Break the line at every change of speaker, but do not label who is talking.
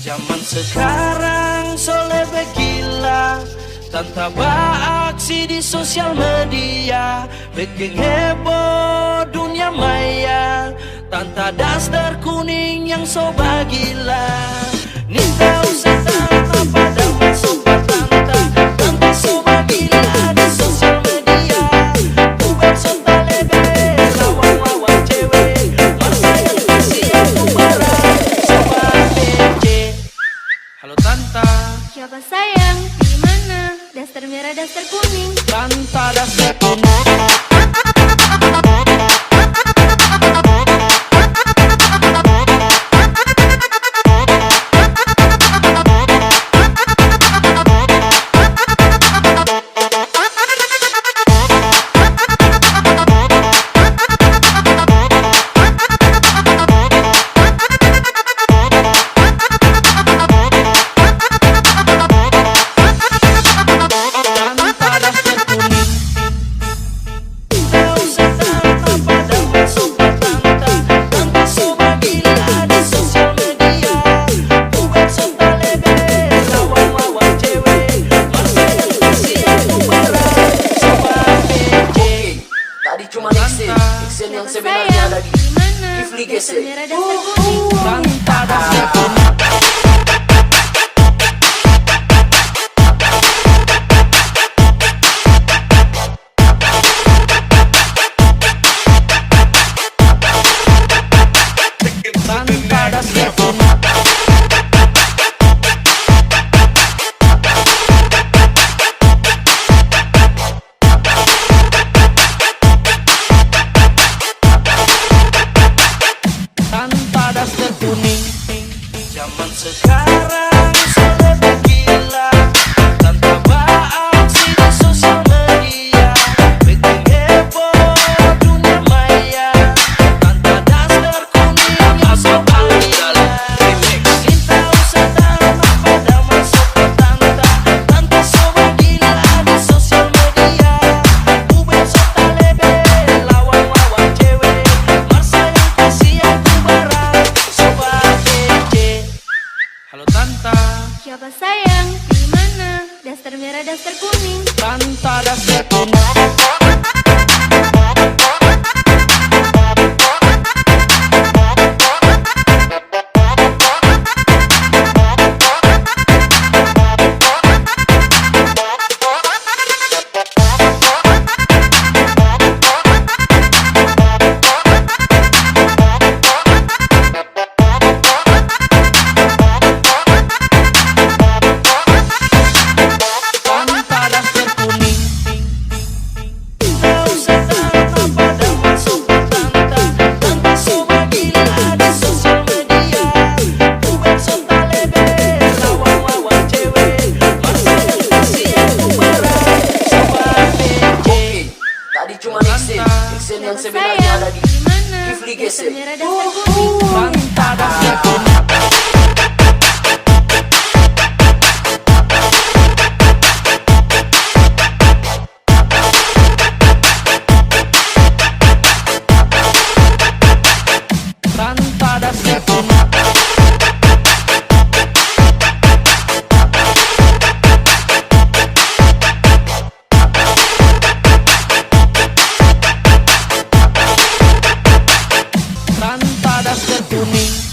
Zaman sekarang soleh begila, tanpa beraksi di sosial media, bikin heboh dunia maya, tanpa daster kuning yang soba gila. Nita usah tanta pada masuk tanta, tanta soba gila di sosial media. Uber sota lebe, lawan-lawan cewek, masa yang kasih aku barang soba BJ. Halo tanta,
Siapa sayang? Di mana? Daster merah, daster kuning.
tanta daster kuning.
Cuma Nixon yang sebenarnya ada di Kifli
Daster
Gese.
merah, daster kuning.
Tanta daster kuning. Tanta daster kuning. Tanpa daster kuning. Zaman sekarang soleh begila, tanpa beraksi di sosial media, bikin heboh dunia maya, tanpa daster kuning yang soba gila. Cinta usah tanta pada masuk ke tanta, tanta soba gila di sosial media. Uber sota lebe, lawan-lawan cewek, masa yang kasih aku barang soba BJ. Halo tanta,
Siapa sayang? Di mana? Daster merah, daster kuning.
tanta daster kuning. Tanta daster kuning. Tidak usah tanta pada masuk ke tanta, tanta soba gila di sosial media. Uber sota lebe, lawan-lawan cewek, masa yang kasih aku barang soba BJ.
Tadi cuma Nixon yang sebenarnya ada di
Di mana?
Kifli
Daster
Gese.
merah, daster kuning.
Tanta daster kuning. Tanta daster kuning. Tanta daster kuning.